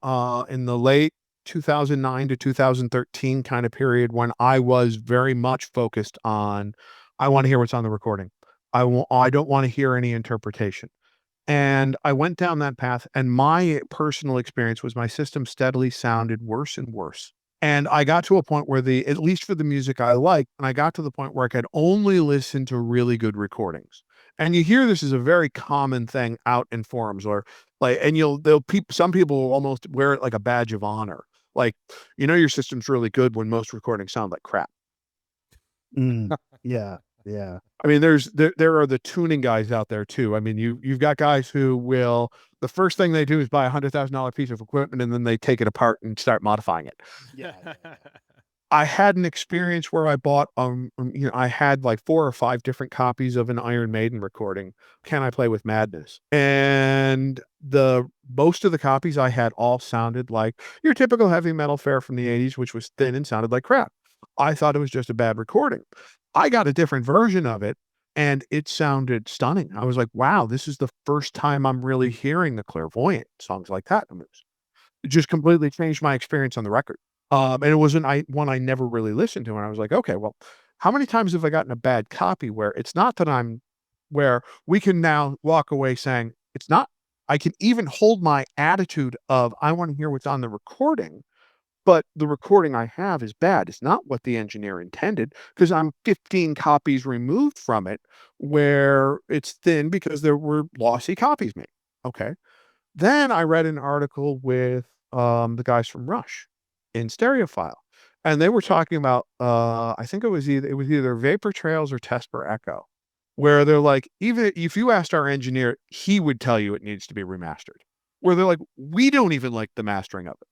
in the late 2009 to 2013 kind of period when I was very much focused on I want to hear what's on the recording. I don't want to hear any interpretation. And I went down that path, and my personal experience was my system steadily sounded worse and worse. And I got to a point where at least for the music I like, and I got to the point where I could only listen to really good recordings. And you hear this is a very common thing out in forums, or like, and some people will almost wear it like a badge of honor. Like, your system's really good when most recordings sound like crap. Yeah. Yeah. I mean, there are the tuning guys out there too. I mean, you've got guys who will, the first thing they do is buy $100,000 piece of equipment, and then they take it apart and start modifying it. Yeah. I had an experience where I bought, I had like 4 or 5 different copies of an Iron Maiden recording, Can I Play with Madness? And the most of the copies I had all sounded like your typical heavy metal fare from the 80s, which was thin and sounded like crap. I thought it was just a bad recording. I got a different version of it, and it sounded stunning. I was like, "Wow, this is the first time I'm really hearing the clairvoyant songs like that." It just completely changed my experience on the record. And it wasn't one I never really listened to, and I was like, "Okay, well, how many times have I gotten a bad copy where it's not that where we can now walk away saying, it's not I can even hold my attitude of, I wanna hear what's on the recording, but the recording I have is bad. It's not what the engineer intended because 'cause I'm 15 copies removed from it where it's thin because there were lossy copies made." Okay. Then I read an article with, the guys from Rush in Stereophile, and they were talking about, I think it was either Vapor Trails or Test for Echo, where they're like, even if you asked our engineer, he would tell you it needs to be remastered. Where they're like, "We don't even like the mastering of it."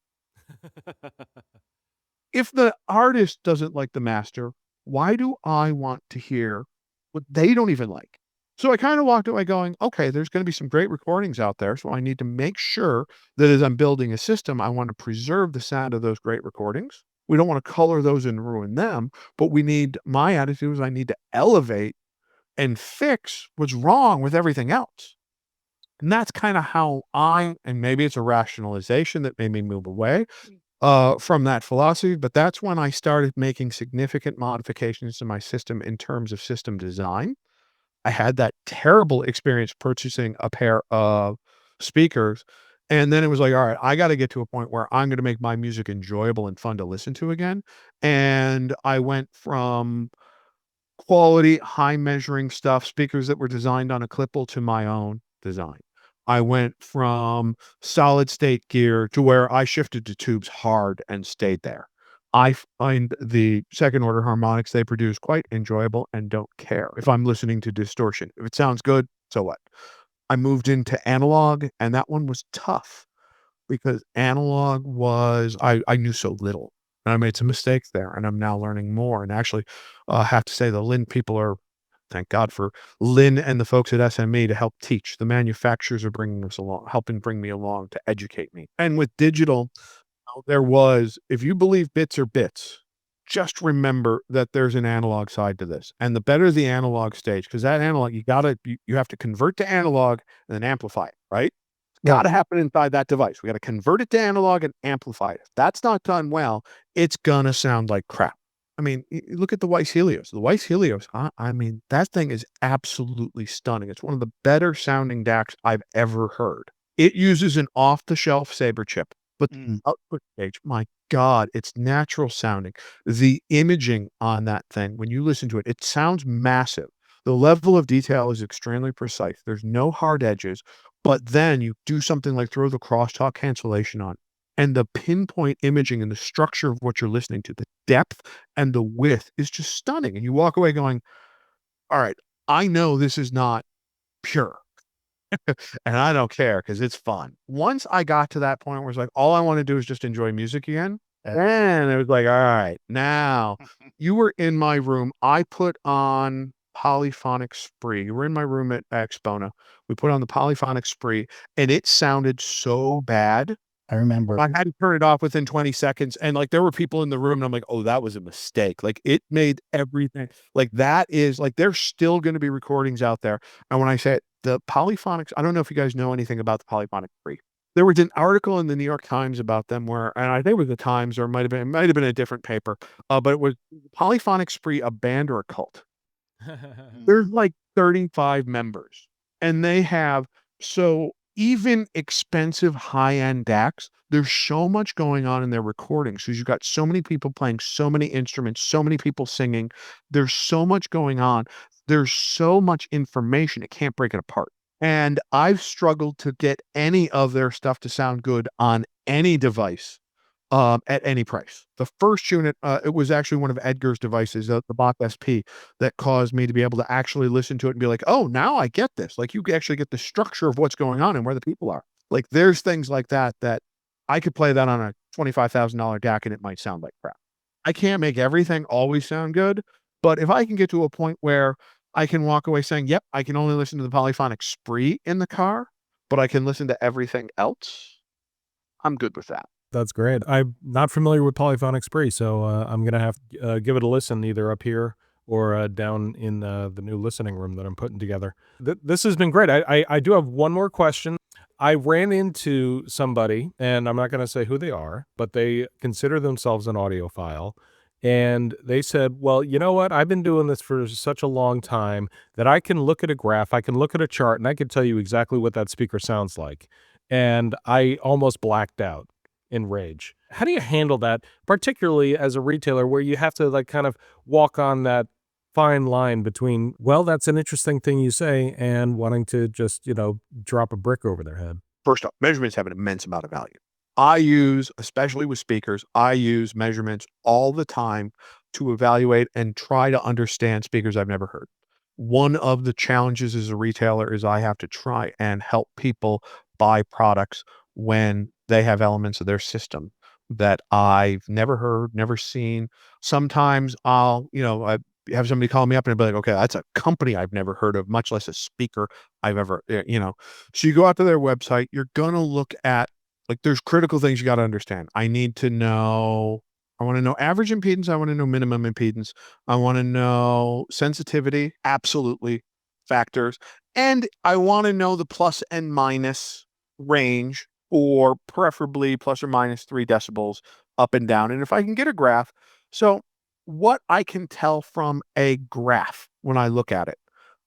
If the artist doesn't like the master, why do I want to hear what they don't even like? So I kind of walked away going, okay, there's going to be some great recordings out there. So I need to make sure that as I'm building a system, I want to preserve the sound of those great recordings. We don't want to color those and ruin them, but my attitude is I need to elevate and fix what's wrong with everything else. And that's kind of how and maybe it's a rationalization that made me move away from that philosophy, but that's when I started making significant modifications to my system in terms of system design. I had that terrible experience purchasing a pair of speakers, and then it was like, "All right, I gotta get to a point where I'm gonna make my music enjoyable and fun to listen to again." And I went from quality, high measuring stuff, speakers that were designed on a Klippel, to my own design. I went from solid state gear to where I shifted to tubes hard and stayed there. I find the second order harmonics they produce quite enjoyable and don't care if I'm listening to distortion. If it sounds good, so what? I moved into analog, and that one was tough because analog was I knew so little, and I made some mistakes there, and I'm now learning more, and actually, have to say the Lin people are, thank God for Lin and the folks at SME to help teach. The manufacturers are bringing us along, helping bring me along to educate me. And with digital, if you believe bits are bits, just remember that there's an analog side to this, and the better the analog stage, because that analog, you have to convert to analog and then amplify it, right? Gotta happen inside that device. We gotta convert it to analog and amplify it. If that's not done well, it's gonna sound like crap. I mean, look at the Weiss Helios. The Weiss Helios, I mean, that thing is absolutely stunning. It's one of the better sounding DACs I've ever heard. It uses an off-the-shelf Saber chip, but the output stage, my God, it's natural sounding. The imaging on that thing, when you listen to it, it sounds massive. The level of detail is extremely precise. There's no hard edges. But then you do something like throw the crosstalk cancellation on, and the pinpoint imaging and the structure of what you're listening to, the depth and the width is just stunning. And you walk away going, all right, I know this is not pure. And I don't care because it's fun. Once I got to that point where it's like, all I want to do is just enjoy music again. And it was like, all right, now you were in my room. I put on Polyphonic Spree. You were in my room at Expona. We put on the Polyphonic Spree, and it sounded so bad. I remember. I had to turn it off within 20 seconds. And like there were people in the room, and I'm like, oh, that was a mistake. Like it made everything like that is like there's still going to be recordings out there. And when I say it, the polyphonics, I don't know if you guys know anything about the Polyphonic Spree. There was an article in the New York Times about them where, and I think it was the Times or it might have been a different paper, but it was Polyphonic Spree, a band or a cult. There's like 35 members, and they have so even expensive high-end DACs, there's so much going on in their recordings because you've got so many people playing so many instruments, so many people singing. There's so much going on. There's so much information, it can't break it apart. And I've struggled to get any of their stuff to sound good on any device, at any price. The first unit, it was actually one of Edgar's devices, the Bach SP, that caused me to be able to actually listen to it and be like, "Oh, now I get this." Like, you actually get the structure of what's going on and where the people are. Like, there's things like that I could play that on a $25,000 DAC and it might sound like crap. I can't make everything always sound good, but if I can get to a point where I can walk away saying, yep, I can only listen to the polyphonic spree in the car, but I can listen to everything else, I'm good with that. That's great. I'm not familiar with polyphonic spree, so I'm gonna have to give it a listen either up here or down in the new listening room that I'm putting together. This has been great. I do have one more question. I ran into somebody, and I'm not going to say who they are, but they consider themselves an audiophile. And they said, well, you know what? I've been doing this for such a long time that I can look at a graph, I can look at a chart, and I can tell you exactly what that speaker sounds like. And I almost blacked out in rage. How do you handle that, particularly as a retailer where you have to like kind of walk on that fine line between, well, that's an interesting thing you say, and wanting to just, drop a brick over their head? First off, measurements have an immense amount of value. I use, especially with speakers, I use measurements all the time to evaluate and try to understand speakers I've never heard. One of the challenges as a retailer is I have to try and help people buy products when they have elements of their system that I've never heard, never seen. Sometimes I have somebody call me up and be like, okay, that's a company I've never heard of, much less a speaker I've ever. So you go out to their website, you're going to look at, like, there's critical things you got to understand. I want to know average impedance. I want to know minimum impedance. I want to know sensitivity, absolutely, factors. And I want to know the plus and minus range, or preferably plus or minus 3 decibels up and down. And if I can get a graph, so what I can tell from a graph when I look at it,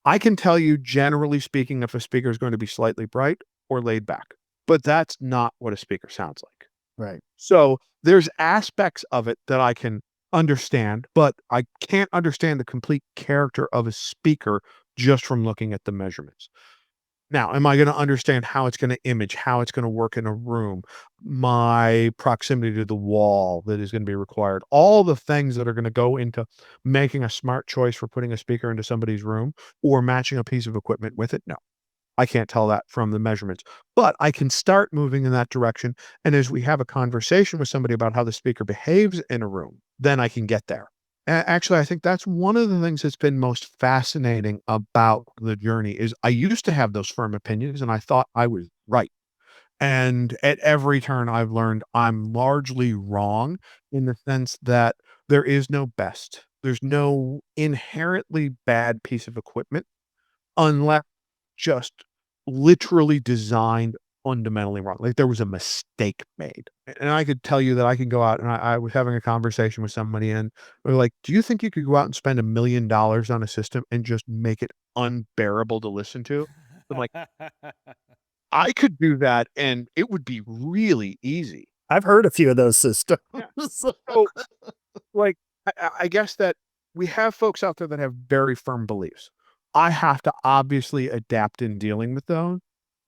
I can tell you, generally speaking, if a speaker is going to be slightly bright or laid back, but that's not what a speaker sounds like. Right. So there's aspects of it that I can understand, but I can't understand the complete character of a speaker just from looking at the measurements. Now, am I going to understand how it's going to image, how it's going to work in a room, my proximity to the wall that is going to be required, all the things that are going to go into making a smart choice for putting a speaker into somebody's room or matching a piece of equipment with it? No, I can't tell that from the measurements, but I can start moving in that direction. And as we have a conversation with somebody about how the speaker behaves in a room, then I can get there. Actually, I think that's one of the things that's been most fascinating about the journey is I used to have those firm opinions and I thought I was right. And at every turn I've learned I'm largely wrong in the sense that there is no best. There's no inherently bad piece of equipment unless just literally designed fundamentally wrong. Like there was a mistake made. And I could tell you that I could go out and I was having a conversation with somebody and they're like, do you think you could go out and spend $1 million on a system and just make it unbearable to listen to? I'm like, I could do that and it would be really easy. I've heard a few of those systems. Yeah. So, like, I guess that we have folks out there that have very firm beliefs. I have to obviously adapt in dealing with those.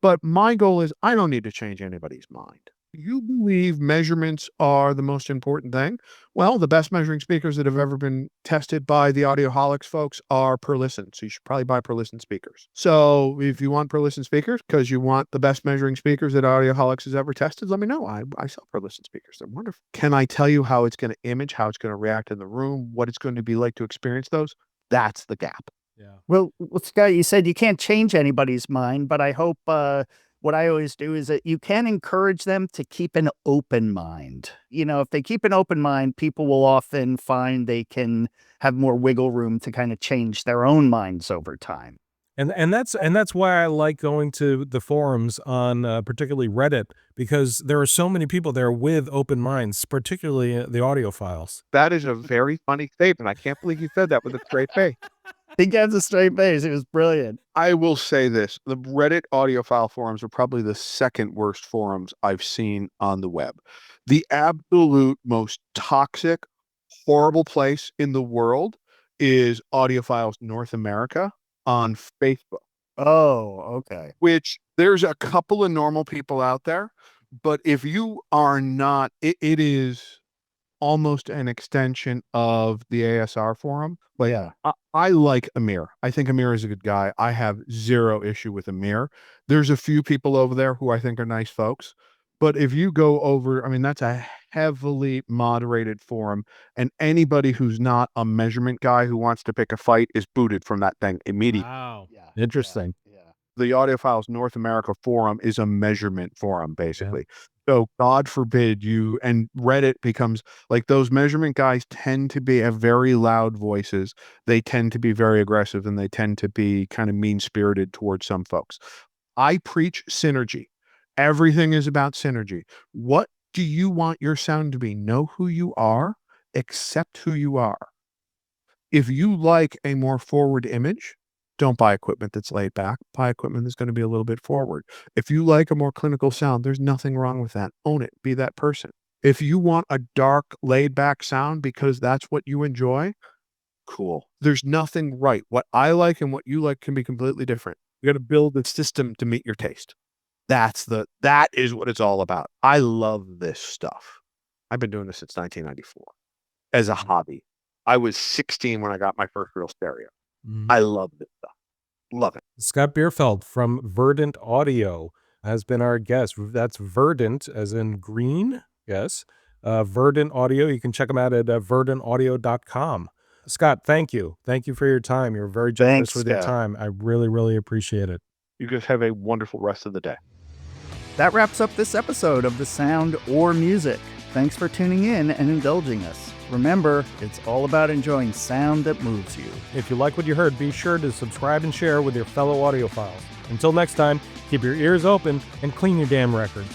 But my goal is I don't need to change anybody's mind. You believe measurements are the most important thing? Well, the best measuring speakers that have ever been tested by the Audioholics folks are per listen. So you should probably buy per listen speakers. So if you want per listen speakers because you want the best measuring speakers that Audioholics has ever tested, let me know. I sell per listen speakers. They're wonderful. Can I tell you how it's going to image, how it's going to react in the room, what it's going to be like to experience those? That's the gap. Yeah. Well, Scott, you said you can't change anybody's mind, but I hope what I always do is that you can encourage them to keep an open mind. If they keep an open mind, people will often find they can have more wiggle room to kind of change their own minds over time. And that's why I like going to the forums on particularly Reddit, because there are so many people there with open minds, particularly the audiophiles. That is a very funny statement. I can't believe you said that with a straight face. He gets a straight face. It was brilliant. I will say this, the Reddit audiophile forums are probably the second worst forums I've seen on the web. The absolute most toxic, horrible place in the world is Audiophiles North America on Facebook, Oh, okay. which there's a couple of normal people out there, but if you are not, it is almost an extension of the ASR forum. Like, Yeah. I like Amir. I think Amir is a good guy. I have zero issue with Amir. There's a few people over there who I think are nice folks, But if you go over, I mean, that's a heavily moderated forum, and anybody who's not a measurement guy who wants to pick a fight is booted from that thing immediately. Wow. Yeah. Interesting. Yeah. The Audiophiles North America forum is a measurement forum, basically. So God forbid you, and Reddit becomes like, those measurement guys tend to have very loud voices. They tend to be very aggressive, and they tend to be kind of mean-spirited towards some folks. I preach synergy. Everything is about synergy. What do you want your sound to be? Know who you are, accept who you are. If you like a more forward image, don't buy equipment that's laid back. Buy equipment that's going to be a little bit forward. If you like a more clinical sound, there's nothing wrong with that. Own it. Be that person. If you want a dark, laid back sound because that's what you enjoy, cool. There's nothing right. What I like and what you like can be completely different. You got to build a system to meet your taste. That is what it's all about. I love this stuff. I've been doing this since 1994 as a hobby. I was 16 when I got my first real stereo. I love this stuff. Love it. Scott Bierfeldt from Verdant Audio has been our guest. That's Verdant as in green. Yes. Verdant Audio. You can check them out at verdantaudio.com. Scott, thank you. Thank you for your time. You're very generous Thanks, with your Scott. time. I really, really appreciate it. You guys have a wonderful rest of the day. That wraps up this episode of The Sound or Music. Thanks for tuning in and indulging us. Remember, it's all about enjoying sound that moves you. If you like what you heard, be sure to subscribe and share with your fellow audiophiles. Until next time, keep your ears open and clean your damn records.